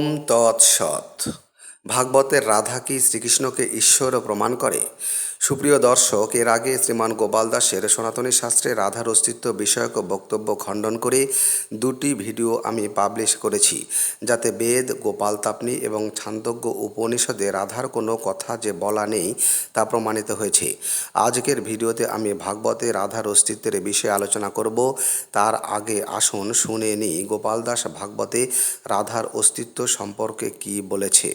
ওম তৎসৎ। ভাগবতের রাধা কি শ্রীকৃষ্ণকে ঈশ্বর প্রমাণ করে? সুপ্রিয় দর্শক, এর আগে শ্রীমান গোপাল দাসের সনাতনী শাস্ত্রে রাধার অস্তিত্ব বিষয়ক বক্তব্য খণ্ডন করে দুটি ভিডিও আমি পাবলিশ করেছি, যাতে বেদ, গোপাল তাপনি এবং ছান্দোগ্য উপনিষদে রাধার কোনো কথা যে বলা নেই তা প্রমাণিত হয়েছে। আজকের ভিডিওতে আমি ভাগবতে রাধার অস্তিত্বের বিষয়ে আলোচনা করব। তার আগে আসুন শুনে নিই গোপাল দাস ভাগবতে রাধার অস্তিত্ব সম্পর্কে কি বলেছে।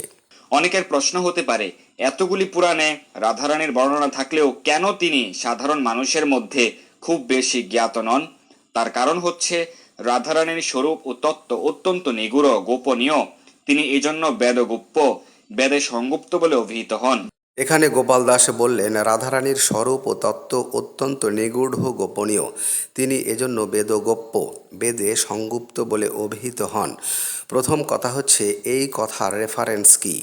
অনেকের প্রশ্ন হতে পারে, এতগুলি পুরাণে রাধারানীর বর্ণনা থাকলেও কেন তিনি সাধারণ মানুষের মধ্যে খুব বেশি জ্ঞাত নন? তার কারণ হচ্ছে রাধারানীর স্বরূপ ও তত্ত্ব অত্যন্ত নিগূঢ়, গোপনীয়। তিনি এজন্য বেদগুপ্ত, বেদে সংগুপ্ত বলে অভিহিত হন। এখানে গোপাল দাস বললেন রাধারানীর স্বরূপ ও তত্ত্ব অত্যন্ত নিগূঢ়, গোপনীয়। তিনি এজন্য বেদগোপ্য, বেদে সংগুপ্ত বলে অভিহিত হন। প্রথম কথা হচ্ছে, এই কথার রেফারেন্স কি?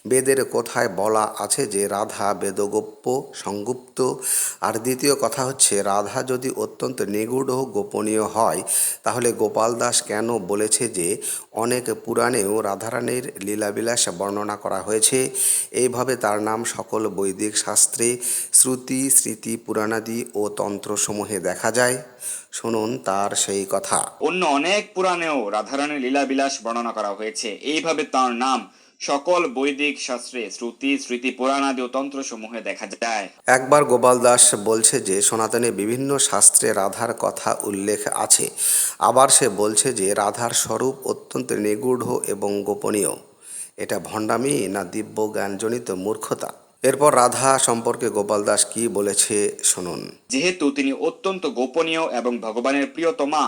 বেদের কোথায় বলা আছে যে রাধা বেদগোপ্য, সংগুপ্ত? আর দ্বিতীয় কথা হচ্ছে, রাধা যদি অত্যন্ত নিগূঢ়, গোপনীয় হয়, তাহলে গোপাল দাস কেন বলেছে যে অনেক পুরাণেও রাধারানীর লীলাবিলাস বর্ণনা করা হয়েছে? এইভাবে তার নাম সকল বৈদিক শাস্ত্রে, শ্রুতি, স্মৃতি, পুরাণাদি ও তন্ত্রসমূহে দেখা যায়। শুনুন তার সেই কথা। অন্য অনেক পুরাণেও রাধারানীর লীলাবিলাস বর্ণনা করা হয়েছে। এইভাবে তার নাম সকল বৈদিক শাস্ত্রে, শ্রুতি, স্মৃতি, পুরাণাদি ও তন্ত্রসমূহে দেখা যায়। একবার গোপাল দাস বলছে যে সনাতনে বিভিন্ন শাস্ত্রে রাধার কথা উল্লেখ আছে, আবার সে বলছে যে রাধার স্বরূপ অত্যন্ত নিগূঢ় এবং গোপনীয়। এটা ভণ্ডামি না দিব্য জ্ঞানজনিত মূর্খতা? এরপর রাধা সম্পর্কে গোপাল দাস কি বলেছে শুনুন। যেহেতু তিনি অত্যন্ত গোপনীয় এবং ভগবানের প্রিয়তমা,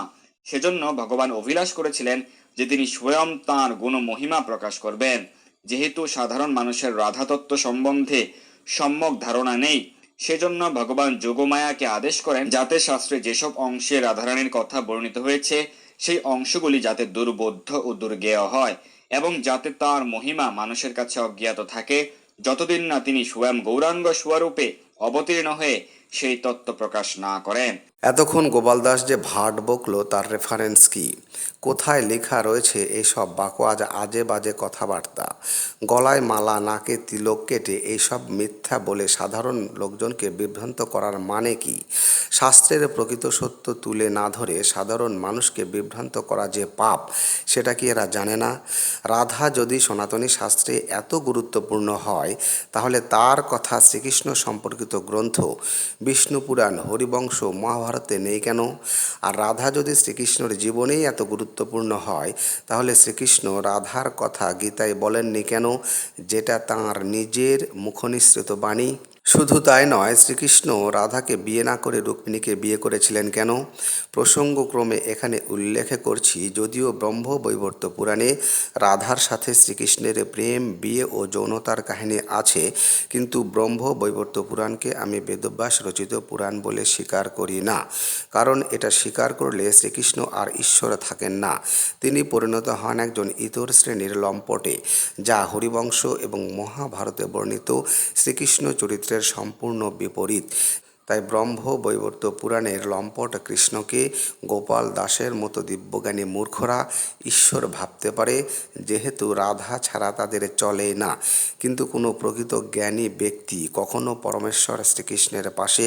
সেজন্য ভগবান অভিলাষ করেছিলেন যে তিনি স্বয়ং তাঁর গুণ মহিমা প্রকাশ করবেন। যেহেতু সাধারণ মানুষের রাধা তত্ত্ব সম্বন্ধে সম্যক ধারণা নেই, সেজন্য ভগবান যোগমায়াকে আদেশ করেন যাতে শাস্ত্রে যেসব অংশে রাধারানীর কথা বর্ণিত হয়েছে সেই অংশগুলি যাতে দুর্বোধ্য ও দুর্জ্ঞেয় হয়, এবং যাতে তার মহিমা মানুষের কাছে অজ্ঞাত থাকে, যতদিন না তিনি স্বয়ং গৌরাঙ্গ স্বরূপে অবতীর্ণ হয়ে সেই তত্ত্ব প্রকাশ না করেন। এতক্ষণ গোপাল দাস যে ভাট বকল তার রেফারেন্স কি? কোথায় লেখা রয়েছে এইসব বাকোয়াজ আজে বাজে কথাবার্তা? গলায় মালা, নাকে তিলক কেটে এইসব মিথ্যা বলে সাধারণ লোকজনকে বিভ্রান্ত করার মানে কি? শাস্ত্রের প্রকৃত সত্য তুলে না ধরে সাধারণ মানুষকে বিভ্রান্ত করা যে পাপ, সেটা কি এরা জানে না? রাধা যদি সনাতনী শাস্ত্রে এত গুরুত্বপূর্ণ হয়, তাহলে তার কথা শ্রীকৃষ্ণ সম্পর্কিত গ্রন্থ বিষ্ণু পুরাণ, হরিবংশ, মহাভারতে নেই কেন? আর রাধা যদি শ্রীকৃষ্ণের জীবনেই এত গুরুত্বপূর্ণ হয়, তাহলে শ্রীকৃষ্ণ রাধার কথা গীতায় বলেননি কেন, যেটা তাঁর নিজের মুখনিসৃত বাণী? শুধু তাই নয়, শ্রীকৃষ্ণ রাধাকে বিয়ে না করে রুক্মিণীকে বিয়ে করেছিলেন কেন? প্রসঙ্গক্রমে এখানে উল্লেখ করছি, যদিও ব্রহ্ম বৈবর্ত পুরাণে রাধার সাথে শ্রীকৃষ্ণের প্রেম, বিয়ে ও যৌনতার কাহিনী আছে, কিন্তু ব্রহ্ম বৈবর্ত পুরাণকে আমি বেদব্যাস রচিত পুরাণ বলে স্বীকার করি না। কারণ এটা স্বীকার করলে শ্রীকৃষ্ণ আর ঈশ্বর থাকেন না, তিনি পরিণত হন একজন ইতর শ্রেণীর লম্পটে, যা হরিবংশ এবং মহাভারতে বর্ণিত শ্রীকৃষ্ণ চরিত্রের সম্পূর্ণ বিপরীত। তাই ব্রহ্ম বৈবর্ত পুরাণের লম্পট কৃষ্ণকে গোপাল দাসের মতো দিব্যজ্ঞানী মূর্খরা ঈশ্বর ভাবতে পারে, যেহেতু রাধা ছাড়া তাদের চলে না। কিন্তু কোনো প্রকৃত জ্ঞানী ব্যক্তি কখনো পরমেশ্বর শ্রীকৃষ্ণের পাশে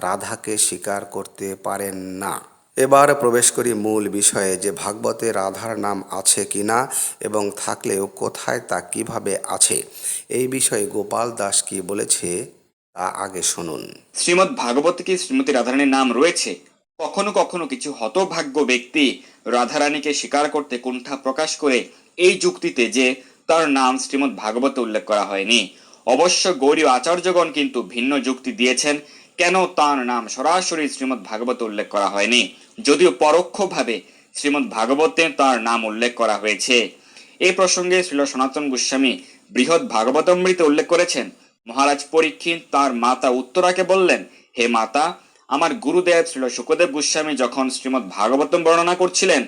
রাধাকে স্বীকার করতে পারেন না। এবার প্রবেশ করি মূল বিষয়ে, যে ভাগবতে রাধার নাম আছে কিনা, এবং থাকলেও কোথায়, তা কিভাবে আছে। এই বিষয়ে গোপাল দাস কি বলেছে তা আগে শুনুন। শ্রীমদ্ ভাগবতে কি শ্রীমতী রাধারানীর নাম রয়েছে? কখনো কখনো কিছু হতভাগ্য ব্যক্তি রাধারানীকে স্বীকার করতে কুণ্ঠা প্রকাশ করে এই যুক্তিতে যে তার নাম শ্রীমদ্ ভাগবতে উল্লেখ করা হয়নি। অবশ্য গৌড়ীয় আচার্যগণ কিন্তু ভিন্ন যুক্তি দিয়েছেন কেন তার নাম সরাসরি শ্রীমদ্ ভাগবতে উল্লেখ করা হয়নি, যদিও পরোক্ষভাবে শ্রীমদ্ ভাগবতে তার নাম উল্লেখ করা হয়েছে। এই প্রসঙ্গে শ্রীল সনাতন গোস্বামী বৃহৎ ভাগবতামৃতে উল্লেখ করেছেন, মহারাজ পরীক্ষিত তার মাতা উত্তরাকে বললেন, হে মাতা, আমার গুরুদেব শ্রীল শুকদেব গোস্বামী যখন শ্রীমদ্ ভাগবতম বর্ণনা করছিলেন,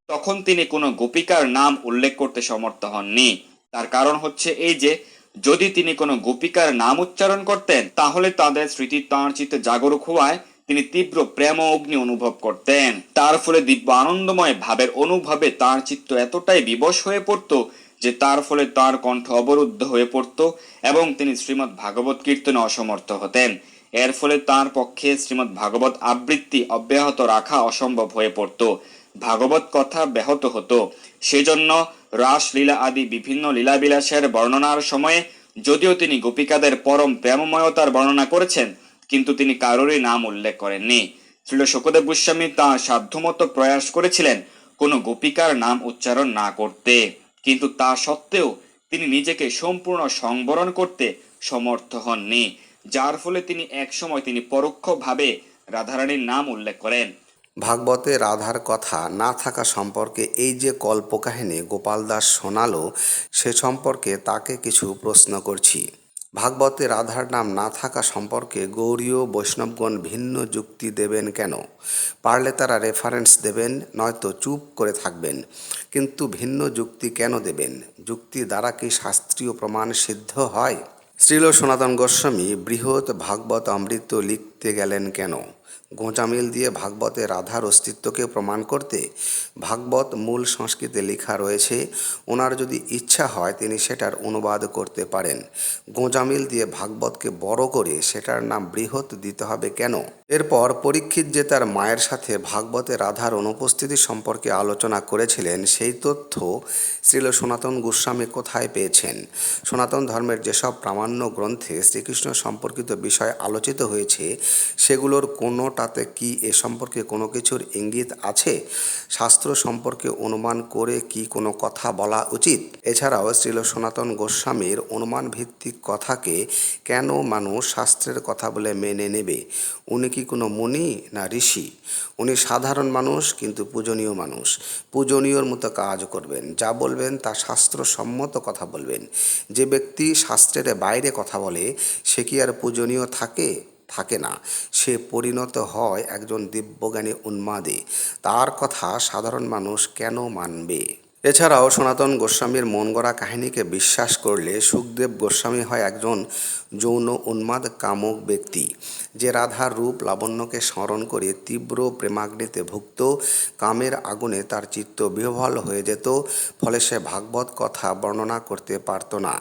তখন তিনি কোনো গোপিকার নাম উল্লেখ করতে সমর্থ হননি। তার কারণ হচ্ছে এই যে, যদি তিনি কোনো গোপিকার নাম উচ্চারণ করতেন, তাহলে তাদের স্মৃতি তাঁর চিত্তে জাগরুক হওয়ায় তিনি তীব্র প্রেম অগ্নি অনুভব করতেন। তার ফলে দিব্য আনন্দময় ভাবের অনুভবে তাঁর চিত্ত এতটাই বিবশ হয়ে পড়ত যে তার ফলে তার কণ্ঠ অবরুদ্ধ হয়ে পড়ত এবং তিনি শ্রীমদ্ ভাগবত কীর্তনে অসমর্থ হতেন। এর ফলে তার পক্ষে শ্রীমদ্ ভাগবত আবৃত্তি অব্যাহত রাখা অসম্ভব হয়ে পড়ত, ভাগবত কথা ব্যাহত হতো। সেজন্য রাসলীলা আদি বিভিন্ন লীলাবিলাসের বর্ণনার সময়ে যদিও তিনি গোপিকাদের পরম প্রেমময়তার বর্ণনা করেছেন, কিন্তু তিনি কারোরই নাম উল্লেখ করেননি। শ্রীল শুকদেব গোস্বামী তাঁর সাধ্যমতো প্রয়াস করেছিলেন কোনো গোপিকার নাম উচ্চারণ না করতে, কিন্তু তা সত্ত্বেও তিনি নিজেকে সম্পূর্ণ সংবরণ করতে সমর্থ হননি, যার ফলে তিনি একসময় তিনি পরোক্ষভাবে রাধারানীর নাম উল্লেখ করেন। ভাগবতে রাধার কথা না থাকা সম্পর্কে এই যে কল্পকাহিনী গোপাল দাস শোনালো, সে সম্পর্কে তাকে কিছু প্রশ্ন করছি। ভাগবতে রাধার নাম না থাকা সম্পর্কে গৌড়ীয় বৈষ্ণবগণ ভিন্ন যুক্তি দেবেন কেন? পারলে তারা রেফারেন্স দেবেন, নয়তো চুপ করে থাকবেন। কিন্তু ভিন্ন যুক্তি কেন দেবেন? যুক্তি দ্বারা কি শাস্ত্রীয় প্রমাণ সিদ্ধ হয়? শ্রীল সনাতন গোস্বামী বৃহৎ ভাগবত অমৃত লিখতে গেলেন কেন? গোঁজামিল দিয়ে ভাগবতে রাধার অস্তিত্বকে প্রমাণ করতে? ভাগবত মূল সংস্কৃতে লেখা রয়েছে, ওনার যদি ইচ্ছা হয় তিনি সেটার অনুবাদ করতে পারেন। গোঁজামিল দিয়ে ভাগবতকে বড় করে সেটার নাম বৃহৎ দিতে হবে কেন? এরপর পরীক্ষিত যে তার মায়ের সাথে ভাগবতে রাধার অনুপস্থিতি সম্পর্কে আলোচনা করেছিলেন, সেই তথ্য শ্রীল সনাতন গোস্বামী কোথায় পেয়েছেন? সনাতন ধর্মের যেসব প্রামাণ্য গ্রন্থে শ্রীকৃষ্ণ সম্পর্কিত বিষয় আলোচিত হয়েছে, সেগুলোর কোনোটাতে কি এ সম্পর্কে কোনো কিছুর ইঙ্গিত আছে? শাস্ত্র সম্পর্কে অনুমান করে কি কোনো কথা বলা উচিত? এছাড়াও শ্রীল সনাতন গোস্বামীর অনুমান ভিত্তিক কথাকে কেন মানুষ শাস্ত্রের কথা বলে মেনে নেবে? উনি কি কোনো মুনি না ঋষি? উনি সাধারণ মানুষ, কিন্তু পূজনীয় মানুষ। পূজনীয়র মতো কাজ করবেন, যা বলবেন তা শাস্ত্রসম্মত কথা বলবেন। যে ব্যক্তি শাস্ত্রের বাইরে কথা বলে, সে কি আর পূজনীয় থাকে? থাকে না। সে পরিণত হয় একজন দিব্যজ্ঞানী উন্মাদে। তার কথা সাধারণ মানুষ কেন মানবে? এছাড়াও সনাতন গোস্বামীর মন গড়া কাহিনীকে বিশ্বাস করলে সুখদেব গোস্বামী হয় একজন যৌন উন্মাদ কামক ব্যক্তি, যে রাধার রূপ লাবণ্যকে স্মরণ করে তীব্র প্রেমাগ্নিতে ভুক্ত, কামের আগুনে তার চিত্ত বিহ্বল হয়ে যেত, ফলে সে ভাগবত কথা বর্ণনা করতে পারত না।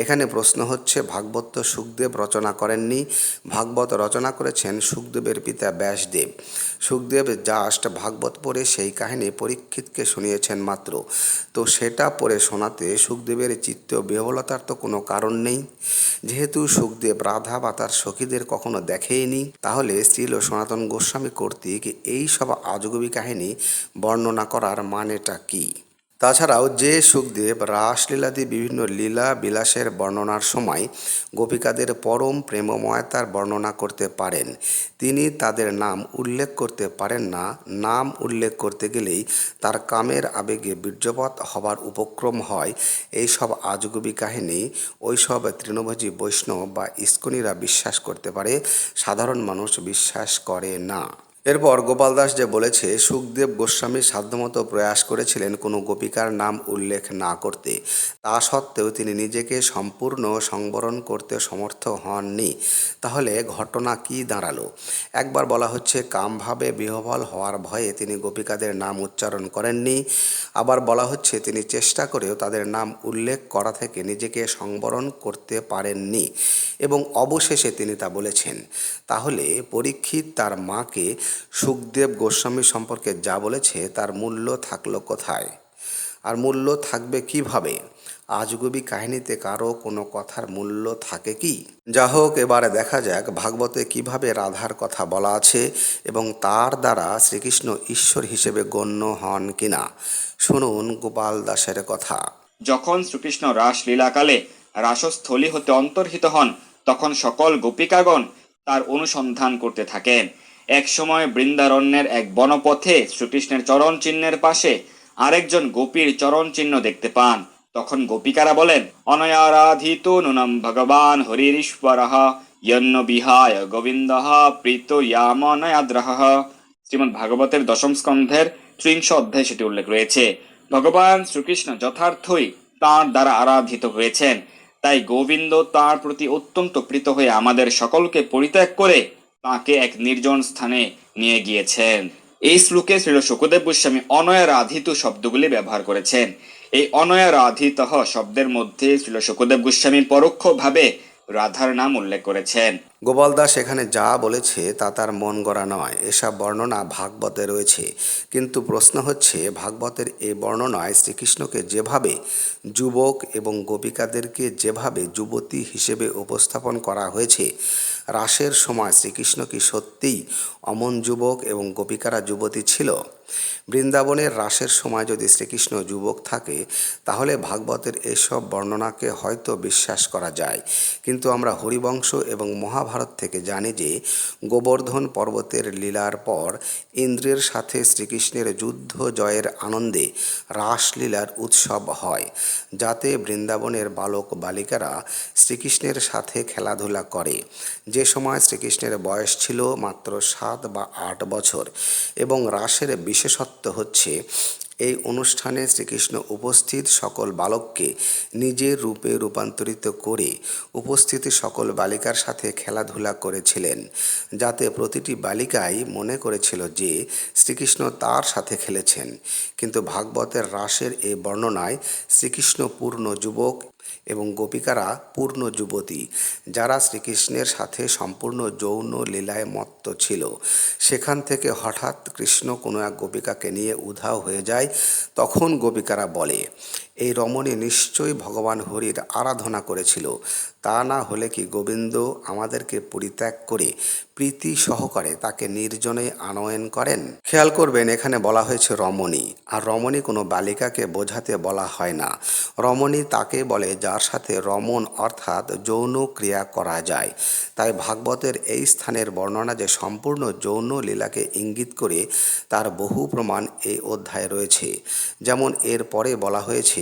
এখানে প্রশ্ন হচ্ছে, ভাগবত তো সুখদেব রচনা করেননি, ভাগবত রচনা করেছেন সুখদেবের পিতা ব্যাসদেব। সুখদেব জাস্ট ভাগবত পড়ে সেই কাহিনী পরীক্ষিতকে শুনিয়েছেন মাত্র। তো সেটা পড়ে শোনাতে সুখদেবের চিত্ত বিহ্বলতার তো কোনো কারণ নেই। যেহেতু সুখদেব রাধা বা তার সখীদের কখনো দেখেইনি, তাহলে শ্রীল সনাতন গোস্বামী কর্তৃক এই সব আজগুবি কাহিনী বর্ণনা করার মানেটা কী? তাছাড়াও যে সুখদেব রাসলীলাদি বিভিন্ন লীলা বিলাসের বর্ণনার সময় গোপিকাদের পরম প্রেমময়তার বর্ণনা করতে পারেন, তিনি তাদের নাম উল্লেখ করতে পারেন না। নাম উল্লেখ করতে গেলেই তার কামের আবেগে বীর্যপাত হবার উপক্রম হয়। এই সব আজগুবি কাহিনী ওই সব তৃণভোজী বৈষ্ণব বা ইস্কনিরা বিশ্বাস করতে পারে, সাধারণ মানুষ বিশ্বাস করে না। এরপর গোপাল দাস যে বলেছে, সুখদেব গোস্বামী সাধ্যমতো প্রয়াস করেছিলেন কোনো গোপিকার নাম উল্লেখ না করতে, তা সত্ত্বেও তিনি নিজেকে সম্পূর্ণ সংবরণ করতে সমর্থ হননি। তাহলে ঘটনা কি দাঁড়ালো? একবার বলা হচ্ছে কামভাবে বিহ্বল হওয়ার ভয়ে তিনি গোপিকাদের নাম উচ্চারণ করেননি, আবার বলা হচ্ছে তিনি চেষ্টা করেও তাদের নাম উল্লেখ করা থেকে নিজেকে সংবরণ করতে পারেননি, এবং অবশেষে তিনি তা বলেছেন। তাহলে পরীক্ষিত তার মাকে সুখদেব গোস্বামী সম্পর্কে যা বলেছে তার মূল্য থাকলো কোথায়? আর মূল্য থাকবে কিভাবে? আজগুবি কাহিনীতে কারো কোনো কথার মূল্য থাকে কি? যা হোক, এবারে দেখা যাক ভাগবতে কিভাবে রাধার কথা বলা আছে এবং তার দ্বারা শ্রীকৃষ্ণ ঈশ্বর হিসেবে গণ্য হন কিনা। শুনুন গোপাল দাসের কথা। যখন শ্রীকৃষ্ণ রাসলীলাকালে রাসস্থলী হতে অন্তর্হিত হন, তখন সকল গোপিকাগণ তার অনুসন্ধান করতে থাকেন। এক সময় বৃন্দারণ্যের এক বনপথে শ্রীকৃষ্ণের চরণ চিহ্নের পাশে আরেকজন গোপীর চরণ চিহ্ন দেখতে পান। তখন গোপিকারা বলেন, অনয়ারাধিত নুনম ভগবান হরিরীশ্বরঃ ইয়ন্ন বিহায় গোবিন্দঃ প্রীত ইয়ামনয়াদ্রহ। শ্রীমদ্ ভাগবতের দশম স্কন্ধের ৩০ অধ্যায় সেটি উল্লেখ রয়েছে। ভগবান শ্রীকৃষ্ণ যথার্থই তাঁর দ্বারা আরাধিত হয়েছেন, তাই গোবিন্দ তাঁর প্রতি অত্যন্ত প্রীত হয়ে আমাদের সকলকে পরিত্যাগ করে তাঁকে এক নির্জন স্থানে নিয়ে গিয়েছেন। এই শ্লোকে শ্রীল শুকদেব গোস্বামী অনয়ারাধিত শব্দগুলি ব্যবহার করেছেন। এই অনয়া রাধিতঃ শব্দের মধ্যে শ্রীল শুকদেব গোস্বামী পরোক্ষভাবে রাধার নাম উল্লেখ করেছেন। গোপাল দাস এখানে যা বলেছে তা তার মন গড়া নয়, এসব বর্ণনা ভাগবতে রয়েছে। কিন্তু প্রশ্ন হচ্ছে, ভাগবতের এই বর্ণনায় শ্রীকৃষ্ণকে যেভাবে যুবক এবং গোপিকাদেরকে যেভাবে যুবতী হিসেবে উপস্থাপন করা হয়েছে, রাসের সময় শ্রীকৃষ্ণ কি সত্যিই অমন যুবক এবং গোপিকারা যুবতী ছিল? বৃন্দাবনের রাসের সময় যদি শ্রীকৃষ্ণ যুবক থাকে, তাহলে ভাগবতের এসব বর্ণনাকে হয়তো বিশ্বাস করা যায়। কিন্তু আমরা হরিবংশ এবং মহাভারত থেকে জানি যে গোবর্ধন পর্বতের লীলার পর ইন্দ্রের সাথে শ্রীকৃষ্ণের যুদ্ধ জয়ের আনন্দে রাসলীলার উৎসব হয়, যাতে বৃন্দাবনের বালক বালিকারা শ্রীকৃষ্ণের সাথে খেলাধুলা করে। যে সময় শ্রীকৃষ্ণের বয়স ছিল মাত্র 7 বা 8 বছর। এবং রাসের বিশেষত্ব হচ্ছে, এই অনুষ্ঠানে শ্রীকৃষ্ণ উপস্থিত সকল বালককে নিজের রূপে রূপান্তরিত করে উপস্থিত সকল বালিকার সাথে খেলাধুলা করেছিলেন, যাতে প্রতিটি বালিকাই মনে করেছিল যে শ্রীকৃষ্ণ তার সাথে খেলেছেন। কিন্তু ভাগবতের রাসের এই বর্ণনায় শ্রীকৃষ্ণ পূর্ণ যুবক এবং গোপিকারা পূর্ণ যুবতী, যারা শ্রীকৃষ্ণের সাথে সম্পূর্ণ যৌন লীলায় মত্ত ছিল। সেখান থেকে হঠাৎ কৃষ্ণ কোনো এক গোপিকাকে নিয়ে উধাও হয়ে যায়। তখন গোপিকারা বলে, এই রমণী নিশ্চয়ই ভগবান হরির আরাধনা করেছিল, তা না হলে কি গোবিন্দ আমাদেরকে পরিত্যাগ করে প্রীতি সহকারে তাকে নির্জনে আনয়ন করেন? খেয়াল করবেন, এখানে বলা হয়েছে রমণী, আর রমণী কোনো বালিকাকে বোঝাতে বলা হয় না। রমণী তাকে বলে যার সাথে রমণ অর্থাৎ যৌন ক্রিয়া করা যায়। তাই ভাগবতের এই স্থানের বর্ণনা যে সম্পূর্ণ যৌন লীলাকে ইঙ্গিত করে, তার বহু প্রমাণ এই অধ্যায়ে রয়েছে। যেমন এর পরে বলা হয়েছে,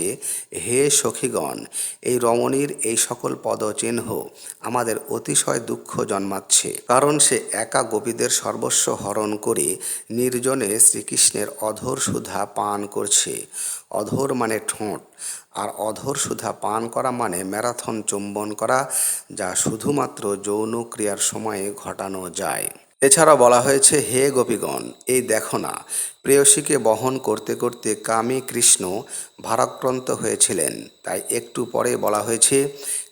হে সখীগণ, এই রমণীর এই সকল পদচিহ্ন আমাদের অতিশয় দুঃখ জন্মাচ্ছে, কারণ সে একা গোপীদের সর্বস্ব হরণ করে নির্জনে শ্রীকৃষ্ণের অধর সুধা পান করছে। অধর মানে ঠোঁট, আর অধর সুধা পান করা মানে ম্যারাথন চুম্বন করা, যা শুধুমাত্র যৌন ক্রিয়ার সময়ে ঘটানো যায়। এছাড়া বলা হয়েছে, হে গোপীগণ, এই দেখো না, প্রেয়সীকে বহন করতে করতে কামী কৃষ্ণ ভারাক্রান্ত হয়েছিলেন। তাই একটু পরে বলা হয়েছে,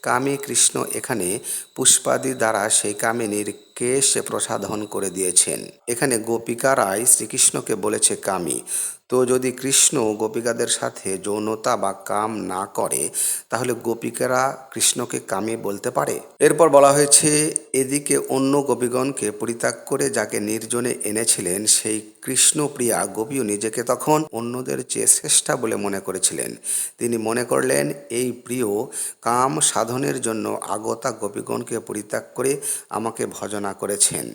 কামী কৃষ্ণ এখানে পুষ্পাদি দ্বারা সেই কামিনীর কেশ প্রসাধন করে দিয়েছেন। এখানে গোপিকারাই শ্রীকৃষ্ণকে বলেছে কামী। তো যদি কৃষ্ণ গোপিকাদের সাথে যৌনতা বা কাম না করে, তাহলে গোপিকারা কৃষ্ণকে কামী বলতে পারে? এরপর বলা হয়েছে, এদিকে অন্য গোপীগণকে পরিত্যাগ করে যাকে নির্জনে এনেছিলেন, সেই কৃষ্ণপ্রিয়া গোপীও নিজেকে তখন অন্যদের চেয়ে শ্রেষ্ঠা বলে মনে করেছিলেন। তিনি মনে করলেন, এই প্রিয় কাম সাধনের জন্য আগতা গোপীগণকে পরিত্যাগ করে আমাকে ভজনা করেছেন।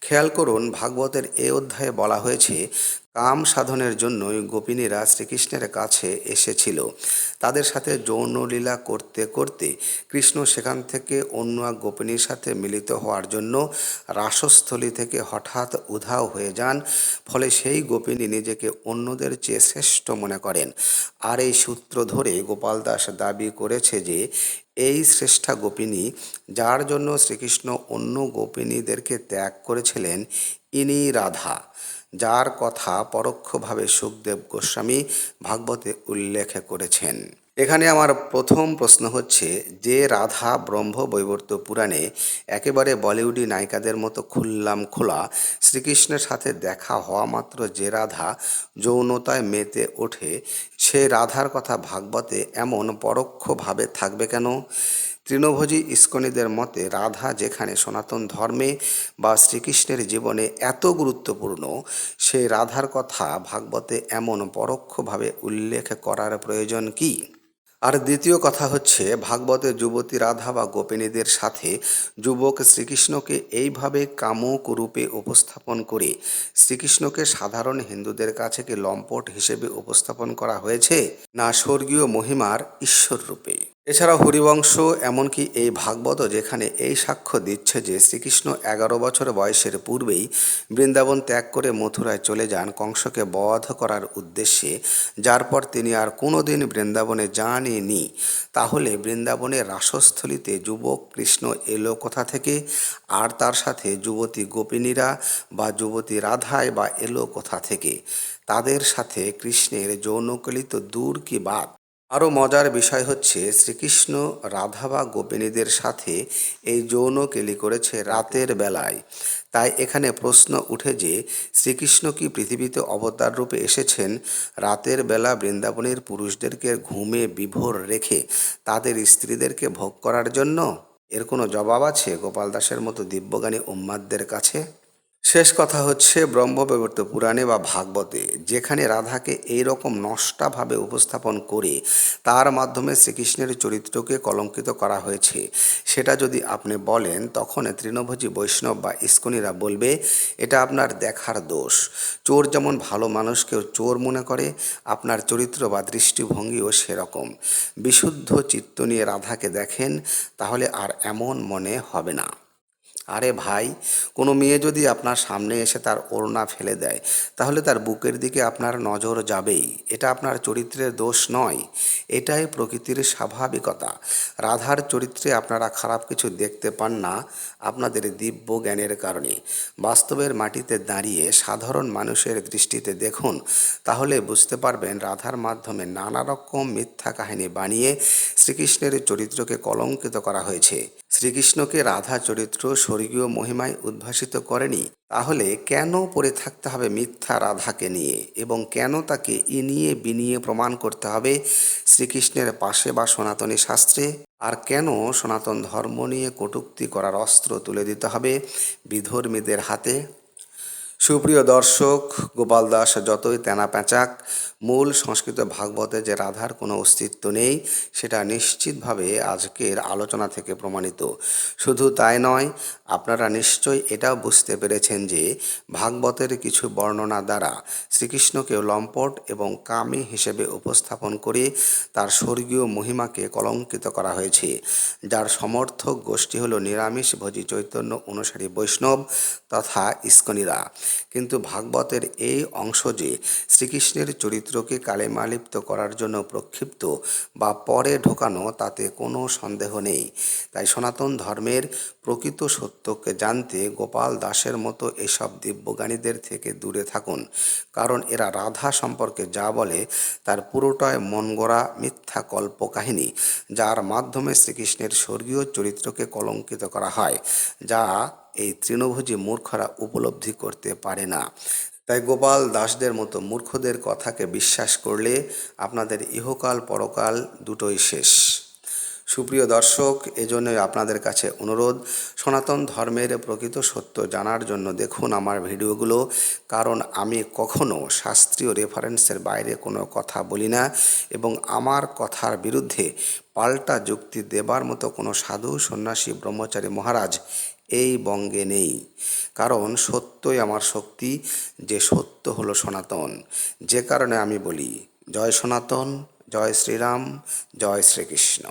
খেয়াল করুন, ভাগবতের এ অধ্যায়ে বলা হয়েছে, কাম সাধনের জন্যই গোপিনীরা শ্রীকৃষ্ণের কাছে এসেছিল। তাদের সাথে যৌনলীলা করতে করতে কৃষ্ণ সেখান থেকে অন্য এক গোপিনীর সাথে মিলিত হওয়ার জন্য রাসস্থলী থেকে হঠাৎ উধাও হয়ে যান। ফলে সেই গোপিনী নিজেকে অন্যদের চেয়ে শ্রেষ্ঠ মনে করেন। আর এই সূত্র ধরে গোপাল দাস দাবি করেছে যে এই শ্রেষ্ঠা গোপিনী, যার জন্য শ্রীকৃষ্ণ অন্য গোপিনীদেরকে ত্যাগ করেছিলেন, ইনি রাধা, যার কথা পরোক্ষভাবে শুকদেব গোস্বামী ভাগবতে উল্লেখ করেছেন। এখানে আমার প্রথম প্রশ্ন হচ্ছে, যে রাধা ব্রহ্মবৈবর্ত পুরাণে একেবারে বলিউডি নায়িকাদের মতো খুল্লাম খোলা শ্রীকৃষ্ণের সাথে দেখা হওয়া মাত্র যে রাধা যৌনতায় মেতে ওঠে, সে রাধার কথা ভাগবতে এমন পরোক্ষভাবে থাকবে কেন? তৃণভোজী ইস্কনিদের মতে রাধা যেখানে সনাতন ধর্মে বা শ্রীকৃষ্ণের জীবনে এত গুরুত্বপূর্ণ, সেই রাধার কথা ভাগবতে এমন পরোক্ষভাবে উল্লেখ করার প্রয়োজন কি? আর দ্বিতীয় কথা হচ্ছে, ভাগবতে যুবতী রাধা বা গোপিনীদের সাথে যুবক শ্রীকৃষ্ণকে এইভাবে কামুক রূপে উপস্থাপন করে শ্রীকৃষ্ণকে সাধারণ হিন্দুদের কাছে কি লম্পট হিসেবে উপস্থাপন করা হয়েছে, না স্বর্গীয় মহিমার ঈশ্বর রূপে? এছাড়া হরিবংশ, এমনকি এই ভাগবত যেখানে এই সাক্ষ্য দিচ্ছে যে শ্রীকৃষ্ণ 11 বছর বয়সের পূর্বেই বৃন্দাবন ত্যাগ করে মথুরায় চলে যান কংসকে বধ করার উদ্দেশ্যে, যার পর তিনি আর কোনোদিন বৃন্দাবনে যাননি, তাহলে বৃন্দাবনের রাসস্থলীতে যুবক কৃষ্ণ এলো কোথা থেকে? আর তার সাথে যুবতী গোপিনীরা বা যুবতী রাধায় বা এলো কোথা থেকে? তাদের সাথে কৃষ্ণের যৌনকলিত দূর কি বাদ। আরও মজার বিষয় হচ্ছে শ্রীকৃষ্ণ রাধা বা গোপিনীদের সাথে এই যৌন কেলি করেছে রাতের বেলায়। তাই এখানে প্রশ্ন উঠে যে শ্রীকৃষ্ণ কি পৃথিবীতে অবতার রূপে এসেছেন রাতের বেলা বৃন্দাবনের পুরুষদেরকে ঘুমে বিভোর রেখে তাদের স্ত্রীদেরকে ভোগ করার জন্য? এর কোনো জবাব আছে গোপাল দাসের মতো দিব্যজ্ঞানী উন্মাদদের কাছে? শেষ কথা হচ্ছে ব্রহ্মবৈবর্ত পুরাণে বা ভাগবতে যেখানে রাধাকে এই রকম নষ্টাভাবে উপস্থাপন করে তার মাধ্যমে শ্রীকৃষ্ণের চরিত্রকে কলঙ্কিত করা হয়েছে, সেটা যদি আপনি বলেন তখন তৃণভোজী বৈষ্ণব বা ইস্কনিরা বলবে এটা আপনার দেখার দোষ। চোর যেমন ভালো মানুষকেও চোর মনে করে, আপনার চরিত্র বা দৃষ্টিভঙ্গিও সেরকম। বিশুদ্ধ চিত্ত নিয়ে রাধাকে দেখেন, তাহলে আর এমন মনে হবে না। আরে ভাই, কোনো মেয়ে যদি আপনার সামনে এসে তার ওড়না ফেলে দেয় তাহলে তার বুকের দিকে আপনার নজর যাবেই। এটা আপনার চরিত্রের দোষ নয়, এটাই প্রকৃতির স্বাভাবিকতা। রাধার চরিত্রে আপনারা খারাপ কিছু দেখতে পান না আপনাদের দিব্য জ্ঞানের কারণে। বাস্তবের মাটিতে দাঁড়িয়ে সাধারণ মানুষের দৃষ্টিতে দেখুন, তাহলে বুঝতে পারবেন রাধার মাধ্যমে নানা রকম মিথ্যা কাহিনী বানিয়ে শ্রীকৃষ্ণের চরিত্রকে কলঙ্কিত করা হয়েছে। শ্রীকৃষ্ণকে রাধা চরিত্র স্বর্গীয় মহিমায় উদ্ভাসিত করেনি, তাহলে কেন পড়ে থাকতে হবে মিথ্যা রাধাকে নিয়ে, এবং কেন তাকে ইনিয়ে বিনিয়ে প্রমাণ করতে হবে শ্রীকৃষ্ণের পাশে বা সনাতনী শাস্ত্রে? আর কেন সনাতন ধর্ম নিয়ে কটূক্তি করার অস্ত্র তুলে দিতে হবে বিধর্মীদের হাতে? সুপ্রিয় দর্শক, গোপাল দাস যতই তেনা পেঁচাক, মূল সংস্কৃত ভাগবতে যে রাধার কোনো অস্তিত্ব নেই সেটা নিশ্চিতভাবে আজকের আলোচনা থেকে প্রমাণিত। শুধু তাই নয়, আপনারা নিশ্চয়ই এটাও বুঝতে পেরেছেন যে ভাগবতের কিছু বর্ণনা দ্বারা শ্রীকৃষ্ণকে লম্পট এবং কামী হিসেবে উপস্থাপন করে তার স্বর্গীয় মহিমাকে কলঙ্কিত করা হয়েছে, যার সমর্থক গোষ্ঠী হল নিরামিষভোজী চৈতন্য অনুসারী বৈষ্ণব তথা ইস্কনিরা। কিন্তু ভাগবতের এই অংশ যে শ্রীকৃষ্ণের চরিত্রকে কালিমালিপ্ত করার জন্য প্রক্ষিপ্ত বা পরে ঢোকানো, তাতে কোনো সন্দেহ নেই। তাই সনাতন ধর্মের প্রকৃত সত্যকে জানতে গোপাল দাসের মতো এসব দিব্যজ্ঞানীদের থেকে দূরে থাকুন, কারণ এরা রাধা সম্পর্কে যা বলে তার পুরোটাই মনগড়া মিথ্যা কল্পকাহিনী, যার মাধ্যমে শ্রীকৃষ্ণের স্বর্গীয় চরিত্রকে কলঙ্কিত করা হয়, যা এই তৃণভোজী মূর্খরা উপলব্ধি করতে পারে না। তাই গোপাল দাসদের মতো মূর্খদের কথাকে বিশ্বাস করলে আপনাদের ইহকাল পরকাল দুটোই শেষ। সুপ্রিয় দর্শক, এজন্যই আপনাদের কাছে অনুরোধ, সনাতন ধর্মের প্রকৃত সত্য জানার জন্য দেখুন আমার ভিডিওগুলো, কারণ আমি কখনো শাস্ত্রীয় রেফারেন্সের বাইরে কোনো কথা বলি না, এবং আমার কথার বিরুদ্ধে পাল্টা যুক্তি দেবার মতো কোনো সাধু সন্ন্যাসী ব্রহ্মচারী মহারাজ এই বঙ্গে নেই। কারণ সত্যই আমার শক্তি, যে সত্য হলো সনাতন। যে কারণে আমি বলি জয় সনাতন, জয় শ্রীরাম, জয় শ্রীকৃষ্ণ।